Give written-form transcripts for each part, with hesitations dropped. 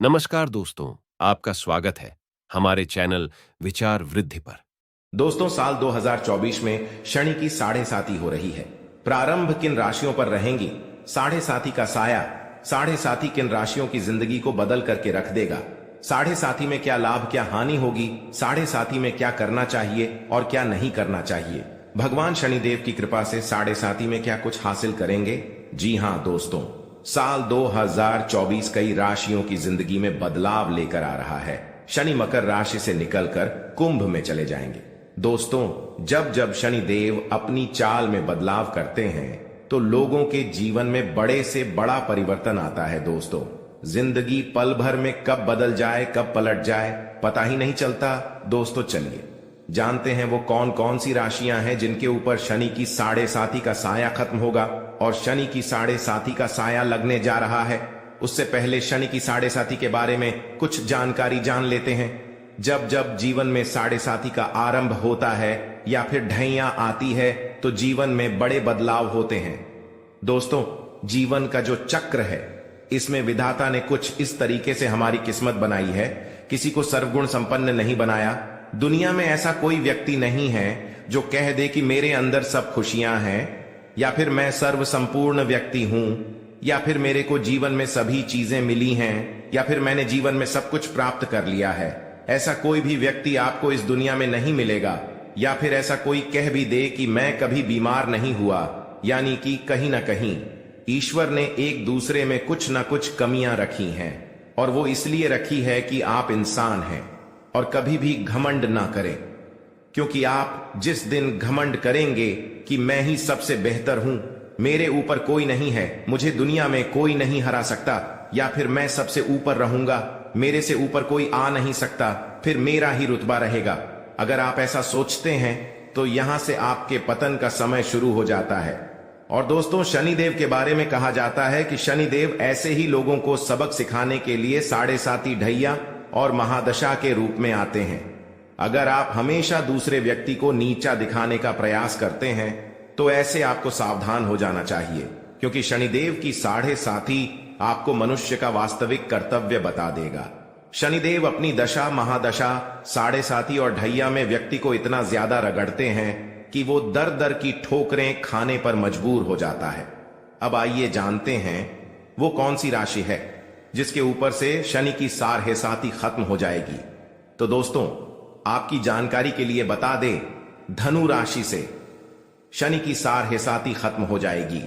नमस्कार दोस्तों, आपका स्वागत है हमारे चैनल विचार वृद्धि पर। दोस्तों, साल 2024 में शनि की साढ़े साती हो रही है। प्रारंभ किन राशियों पर रहेंगी? साढ़े साती का साया साढ़े साती किन राशियों की जिंदगी को बदल करके रख देगा? साढ़े साती में क्या लाभ क्या हानि होगी? साढ़े साती में क्या करना चाहिए और क्या नहीं करना चाहिए? भगवान शनिदेव की कृपा से साढ़े साती में क्या कुछ हासिल करेंगे? जी हां दोस्तों, साल 2024 कई राशियों की जिंदगी में बदलाव लेकर आ रहा है। शनि मकर राशि से निकलकर कुंभ में चले जाएंगे। दोस्तों, जब जब शनि देव अपनी चाल में बदलाव करते हैं तो लोगों के जीवन में बड़े से बड़ा परिवर्तन आता है। दोस्तों, जिंदगी पल भर में कब बदल जाए कब पलट जाए पता ही नहीं चलता। दोस्तों, चलिए जानते हैं वो कौन कौन सी राशियां हैं जिनके ऊपर शनि की साढ़े साती का साया खत्म होगा और शनि की साढ़े साती का साया लगने जा रहा है। उससे पहले शनि की साढ़े साती के बारे में कुछ जानकारी जान लेते हैं। जब जब जीवन में साढ़े साती का आरंभ होता है या फिर ढैया आती है तो जीवन में बड़े बदलाव होते हैं। दोस्तों, जीवन का जो चक्र है इसमें विधाता ने कुछ इस तरीके से हमारी किस्मत बनाई है। किसी को सर्वगुण संपन्न नहीं बनाया। दुनिया में ऐसा कोई व्यक्ति नहीं है जो कह दे कि मेरे अंदर सब खुशियां हैं, या फिर मैं सर्व संपूर्ण व्यक्ति हूं, या फिर मेरे को जीवन में सभी चीजें मिली हैं, या फिर मैंने जीवन में सब कुछ प्राप्त कर लिया है। ऐसा कोई भी व्यक्ति आपको इस दुनिया में नहीं मिलेगा। या फिर ऐसा कोई कह भी दे कि मैं कभी बीमार नहीं हुआ, यानी कि कहीं ना कहीं ईश्वर ने एक दूसरे में कुछ ना कुछ कमियां रखी हैं, और वो इसलिए रखी है कि आप इंसान हैं। और कभी भी घमंड ना करें, क्योंकि आप जिस दिन घमंड करेंगे कि मैं ही सबसे बेहतर हूं, मेरे ऊपर कोई नहीं है, मुझे दुनिया में कोई नहीं हरा सकता, या फिर मैं सबसे ऊपर रहूंगा, मेरे से ऊपर कोई आ नहीं सकता, फिर मेरा ही रुतबा रहेगा। अगर आप ऐसा सोचते हैं तो यहां से आपके पतन का समय शुरू हो जाता है। और दोस्तों, शनिदेव के बारे में कहा जाता है कि शनिदेव ऐसे ही लोगों को सबक सिखाने के लिए साढ़े साती ढैया और महादशा के रूप में आते हैं। अगर आप हमेशा दूसरे व्यक्ति को नीचा दिखाने का प्रयास करते हैं तो ऐसे आपको सावधान हो जाना चाहिए, क्योंकि शनिदेव की साढ़े साती आपको मनुष्य का वास्तविक कर्तव्य बता देगा। शनिदेव अपनी दशा, महादशा, साढ़े साती और ढैया में व्यक्ति को इतना ज्यादा रगड़ते हैं कि वो दर दर की ठोकरें खाने पर मजबूर हो जाता है। अब आइए जानते हैं वो कौन सी राशि है जिसके ऊपर से शनि की साढ़े साती खत्म हो जाएगी। तो दोस्तों, आपकी जानकारी के लिए बता दें, धनु राशि से शनि की साढ़े साती खत्म हो जाएगी।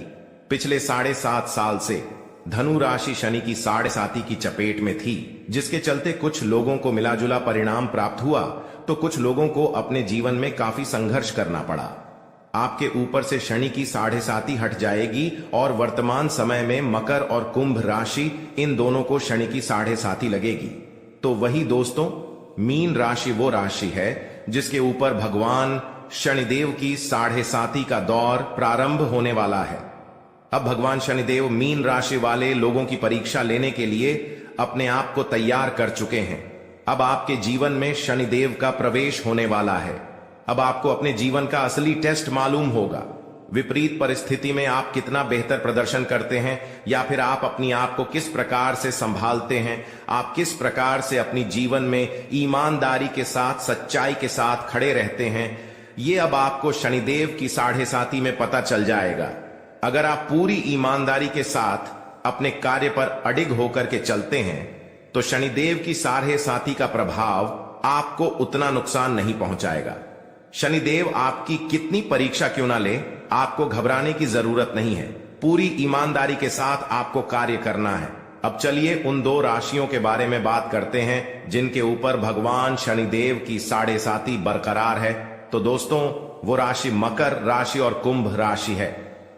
पिछले 7.5 साल से धनु राशि शनि की साढ़े साती की चपेट में थी, जिसके चलते कुछ लोगों को मिला जुला परिणाम प्राप्त हुआ तो कुछ लोगों को अपने जीवन में काफी संघर्ष करना पड़ा। आपके ऊपर से शनि की साढ़े साती हट जाएगी और वर्तमान समय में मकर और कुंभ राशि, इन दोनों को शनि की साढ़े साती लगेगी। तो वही दोस्तों, मीन राशि वो राशि है जिसके ऊपर भगवान शनिदेव की साढ़े साती का दौर प्रारंभ होने वाला है। अब भगवान शनिदेव मीन राशि वाले लोगों की परीक्षा लेने के लिए अपने आप को तैयार कर चुके हैं। अब आपके जीवन में शनिदेव का प्रवेश होने वाला है। अब आपको अपने जीवन का असली टेस्ट मालूम होगा। विपरीत परिस्थिति में आप कितना बेहतर प्रदर्शन करते हैं, या फिर आप अपनी आप को किस प्रकार से संभालते हैं, आप किस प्रकार से अपनी जीवन में ईमानदारी के साथ, सच्चाई के साथ खड़े रहते हैं, ये अब आपको शनिदेव की साढ़े साती में पता चल जाएगा। अगर आप पूरी ईमानदारी के साथ अपने कार्य पर अडिग होकर के चलते हैं तो शनिदेव की साढ़े साती का प्रभाव आपको उतना नुकसान नहीं पहुंचाएगा। शनिदेव आपकी कितनी परीक्षा क्यों ना ले, आपको घबराने की जरूरत नहीं है। पूरी ईमानदारी के साथ आपको कार्य करना है। अब चलिए उन दो राशियों के बारे में बात करते हैं जिनके ऊपर भगवान शनिदेव की साढ़े साती बरकरार है। तो दोस्तों, वो राशि मकर राशि और कुंभ राशि है।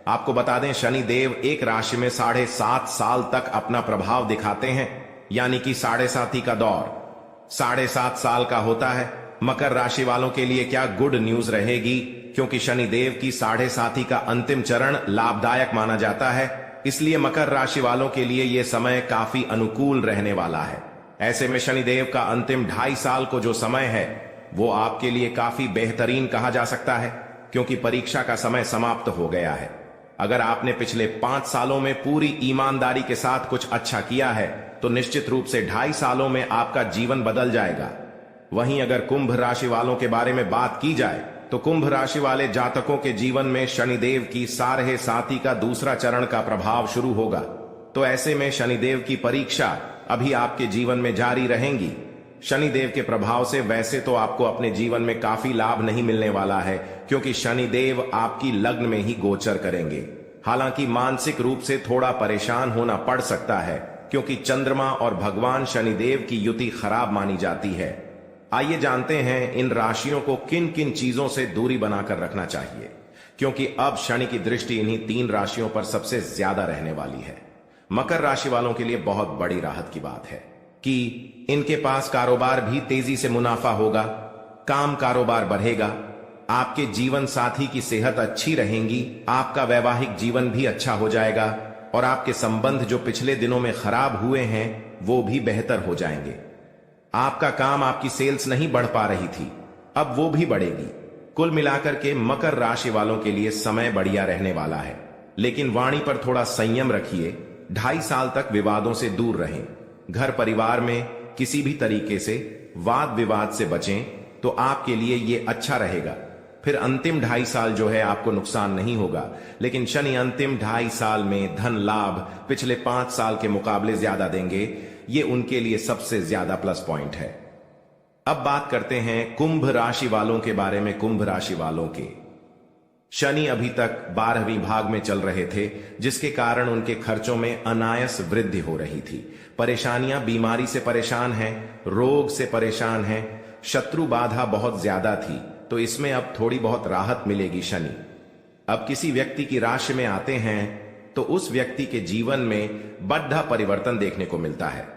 आपको बता दें, शनिदेव एक राशि में 7.5 साल तक अपना प्रभाव दिखाते हैं, यानी कि साढ़े साती का दौर 7.5 साल का होता है। मकर राशि वालों के लिए क्या गुड न्यूज रहेगी, क्योंकि शनिदेव की साढ़े साती का अंतिम चरण लाभदायक माना जाता है। इसलिए मकर राशि वालों के लिए यह समय काफी अनुकूल रहने वाला है। ऐसे में शनिदेव का अंतिम 2.5 साल को जो समय है वो आपके लिए काफी बेहतरीन कहा जा सकता है, क्योंकि परीक्षा का समय समाप्त हो गया है। अगर आपने पिछले 5 सालों में पूरी ईमानदारी के साथ कुछ अच्छा किया है तो निश्चित रूप से 2.5 सालों में आपका जीवन बदल जाएगा। वहीं अगर कुंभ राशि वालों के बारे में बात की जाए तो कुंभ राशि वाले जातकों के जीवन में शनिदेव की सारहे साथी का दूसरा चरण का प्रभाव शुरू होगा। तो ऐसे में शनिदेव की परीक्षा अभी आपके जीवन में जारी रहेंगी। शनिदेव के प्रभाव से वैसे तो आपको अपने जीवन में काफी लाभ नहीं मिलने वाला है, क्योंकि शनिदेव आपकी लग्न में ही गोचर करेंगे। हालांकि मानसिक रूप से थोड़ा परेशान होना पड़ सकता है, क्योंकि चंद्रमा और भगवान शनिदेव की युति खराब मानी जाती है। आइए जानते हैं इन राशियों को किन किन चीजों से दूरी बनाकर रखना चाहिए, क्योंकि अब शनि की दृष्टि इन्हीं 3 राशियों पर सबसे ज्यादा रहने वाली है। मकर राशि वालों के लिए बहुत बड़ी राहत की बात है कि इनके पास कारोबार भी तेजी से मुनाफा होगा, काम कारोबार बढ़ेगा, आपके जीवन साथी की सेहत अच्छी रहेगी, आपका वैवाहिक जीवन भी अच्छा हो जाएगा और आपके संबंध जो पिछले दिनों में खराब हुए हैं वो भी बेहतर हो जाएंगे। आपका काम, आपकी सेल्स नहीं बढ़ पा रही थी, अब वो भी बढ़ेगी। कुल मिलाकर के मकर राशि वालों के लिए समय बढ़िया रहने वाला है, लेकिन वाणी पर थोड़ा संयम रखिए। 2.5 साल तक विवादों से दूर रहें। घर परिवार में किसी भी तरीके से वाद विवाद से बचें तो आपके लिए ये अच्छा रहेगा। फिर अंतिम 2.5 साल जो है आपको नुकसान नहीं होगा, लेकिन शनि अंतिम 2.5 साल में धन लाभ पिछले 5 साल के मुकाबले ज्यादा देंगे। ये उनके लिए सबसे ज्यादा प्लस पॉइंट है। अब बात करते हैं कुंभ राशि वालों के बारे में। कुंभ राशि वालों के शनि अभी तक 12वीं भाग में चल रहे थे, जिसके कारण उनके खर्चों में अनायास वृद्धि हो रही थी। परेशानियां, बीमारी से परेशान हैं, रोग से परेशान हैं, शत्रु बाधा बहुत ज्यादा थी, तो इसमें अब थोड़ी बहुत राहत मिलेगी। शनि अब किसी व्यक्ति की राशि में आते हैं तो उस व्यक्ति के जीवन में बड़ा परिवर्तन देखने को मिलता है।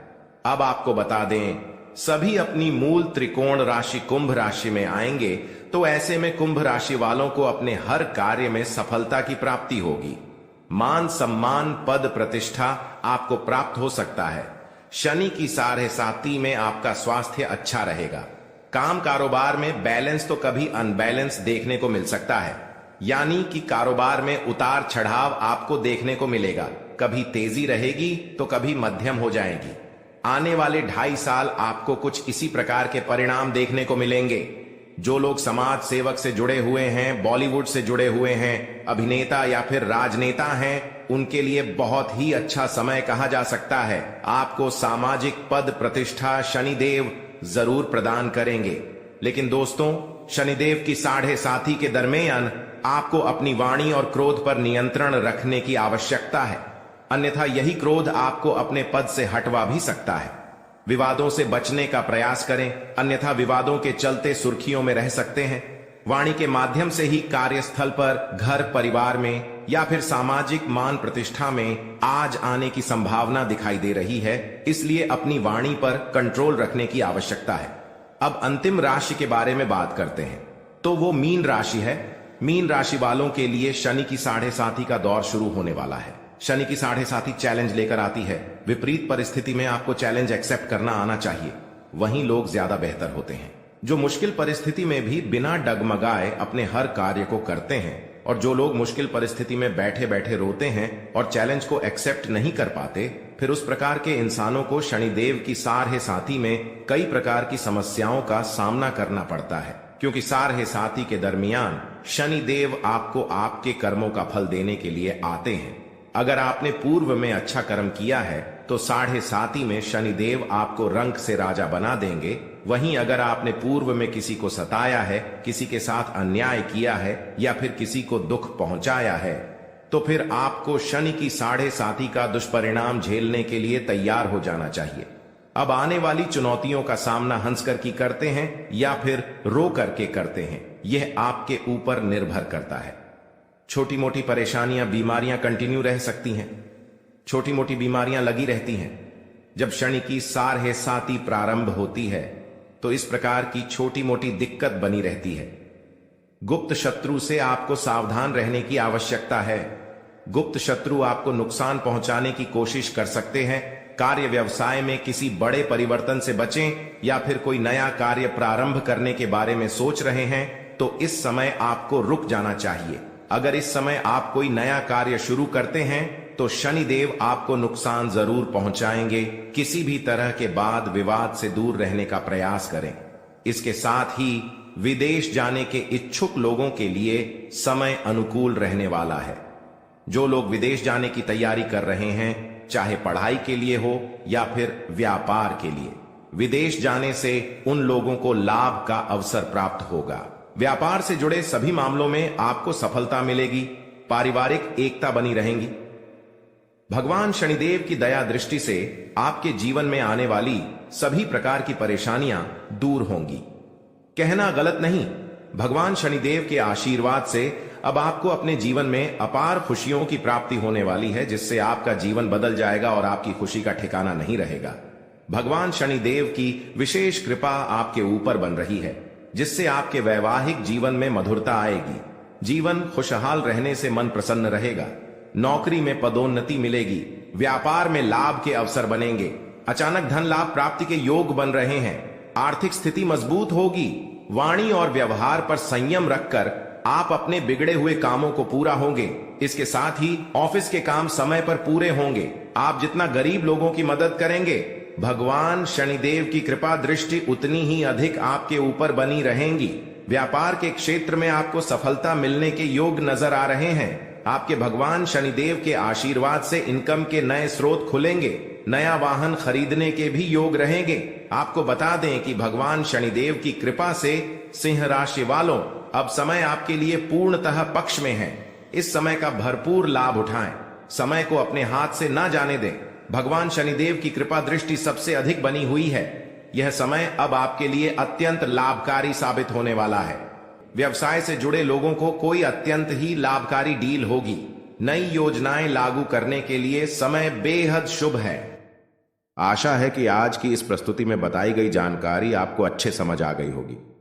अब आपको बता दें, सभी अपनी मूल त्रिकोण राशि कुंभ राशि में आएंगे, तो ऐसे में कुंभ राशि वालों को अपने हर कार्य में सफलता की प्राप्ति होगी। मान सम्मान, पद प्रतिष्ठा आपको प्राप्त हो सकता है। शनि की साढ़े साती में आपका स्वास्थ्य अच्छा रहेगा। काम कारोबार में बैलेंस तो कभी अनबैलेंस देखने को मिल सकता है, यानी कि कारोबार में उतार चढ़ाव आपको देखने को मिलेगा। कभी तेजी रहेगी तो कभी मध्यम हो जाएगी। आने वाले 2.5 साल आपको कुछ इसी प्रकार के परिणाम देखने को मिलेंगे। जो लोग समाज सेवक से जुड़े हुए हैं, बॉलीवुड से जुड़े हुए हैं, अभिनेता या फिर राजनेता हैं, उनके लिए बहुत ही अच्छा समय कहा जा सकता है। आपको सामाजिक पद प्रतिष्ठा शनिदेव जरूर प्रदान करेंगे। लेकिन दोस्तों, शनिदेव की साढ़े साथी के दरमियान आपको अपनी वाणी और क्रोध पर नियंत्रण रखने की आवश्यकता है, अन्यथा यही क्रोध आपको अपने पद से हटवा भी सकता है। विवादों से बचने का प्रयास करें, अन्यथा विवादों के चलते सुर्खियों में रह सकते हैं। वाणी के माध्यम से ही कार्यस्थल पर, घर परिवार में या फिर सामाजिक मान प्रतिष्ठा में आज आने की संभावना दिखाई दे रही है, इसलिए अपनी वाणी पर कंट्रोल रखने की आवश्यकता है। अब अंतिम राशि के बारे में बात करते हैं, तो वो मीन राशि है। मीन राशि वालों के लिए शनि की साढ़े साथी का दौर शुरू होने वाला है। शनि की साढ़े साथी चैलेंज लेकर आती है। विपरीत परिस्थिति में आपको चैलेंज एक्सेप्ट करना आना चाहिए, वहीं लोग ज्यादा बेहतर होते हैं। जो मुश्किल परिस्थिति में भी बिना डगमगाए अपने हर कार्य को करते हैं, और जो लोग मुश्किल परिस्थिति में बैठे बैठे रोते हैं और चैलेंज को एक्सेप्ट नहीं कर पाते, फिर उस प्रकार के इंसानों को शनिदेव की साढ़े साथी में कई प्रकार की समस्याओं का सामना करना पड़ता है, क्योंकि साढ़े साथी के दरमियान शनिदेव आपको आपके कर्मों का फल देने के लिए आते हैं। अगर आपने पूर्व में अच्छा कर्म किया है तो साढ़े साती में शनिदेव आपको रंक से राजा बना देंगे। वहीं अगर आपने पूर्व में किसी को सताया है, किसी के साथ अन्याय किया है या फिर किसी को दुख पहुंचाया है, तो फिर आपको शनि की साढ़े साती का दुष्परिणाम झेलने के लिए तैयार हो जाना चाहिए। अब आने वाली चुनौतियों का सामना हंस कर की करते हैं या फिर रो करके करते हैं, यह आपके ऊपर निर्भर करता है। छोटी मोटी परेशानियां, बीमारियां कंटिन्यू रह सकती हैं। छोटी मोटी बीमारियां लगी रहती हैं। जब शनि की साढ़े साती प्रारंभ होती है तो इस प्रकार की छोटी मोटी दिक्कत बनी रहती है। गुप्त शत्रु से आपको सावधान रहने की आवश्यकता है। गुप्त शत्रु आपको नुकसान पहुंचाने की कोशिश कर सकते हैं। कार्य व्यवसाय में किसी बड़े परिवर्तन से बचें, या फिर कोई नया कार्य प्रारंभ करने के बारे में सोच रहे हैं तो इस समय आपको रुक जाना चाहिए। अगर इस समय आप कोई नया कार्य शुरू करते हैं तो शनिदेव आपको नुकसान जरूर पहुंचाएंगे। किसी भी तरह के वाद विवाद से दूर रहने का प्रयास करें। इसके साथ ही विदेश जाने के इच्छुक लोगों के लिए समय अनुकूल रहने वाला है। जो लोग विदेश जाने की तैयारी कर रहे हैं, चाहे पढ़ाई के लिए हो या फिर व्यापार के लिए, विदेश जाने से उन लोगों को लाभ का अवसर प्राप्त होगा। व्यापार से जुड़े सभी मामलों में आपको सफलता मिलेगी। पारिवारिक एकता बनी रहेगी। भगवान शनिदेव की दया दृष्टि से आपके जीवन में आने वाली सभी प्रकार की परेशानियां दूर होंगी। कहना गलत नहीं, भगवान शनिदेव के आशीर्वाद से अब आपको अपने जीवन में अपार खुशियों की प्राप्ति होने वाली है, जिससे आपका जीवन बदल जाएगा और आपकी खुशी का ठिकाना नहीं रहेगा। भगवान शनिदेव की विशेष कृपा आपके ऊपर बन रही है, जिससे आपके वैवाहिक जीवन में मधुरता आएगी। जीवन खुशहाल रहने से मन प्रसन्न रहेगा। नौकरी में पदोन्नति मिलेगी। व्यापार में लाभ के अवसर बनेंगे। अचानक धन लाभ प्राप्ति के योग बन रहे हैं। आर्थिक स्थिति मजबूत होगी। वाणी और व्यवहार पर संयम रखकर आप अपने बिगड़े हुए कामों को पूरा होंगे। इसके साथ ही ऑफिस के काम समय पर पूरे होंगे। आप जितना गरीब लोगों की मदद करेंगे, भगवान शनिदेव की कृपा दृष्टि उतनी ही अधिक आपके ऊपर बनी रहेंगी। व्यापार के क्षेत्र में आपको सफलता मिलने के योग नजर आ रहे हैं। आपके भगवान शनिदेव के आशीर्वाद से इनकम के नए स्रोत खुलेंगे। नया वाहन खरीदने के भी योग रहेंगे। आपको बता दें कि भगवान शनिदेव की कृपा से सिंह राशि वालों, अब समय आपके लिए पूर्णतः पक्ष में है। इस समय का भरपूर लाभ उठाएं। समय को अपने हाथ से ना जाने दें। भगवान शनिदेव की कृपा दृष्टि सबसे अधिक बनी हुई है। यह समय अब आपके लिए अत्यंत लाभकारी साबित होने वाला है। व्यवसाय से जुड़े लोगों को कोई अत्यंत ही लाभकारी डील होगी। नई योजनाएं लागू करने के लिए समय बेहद शुभ है। आशा है कि आज की इस प्रस्तुति में बताई गई जानकारी आपको अच्छे समझ आ गई होगी।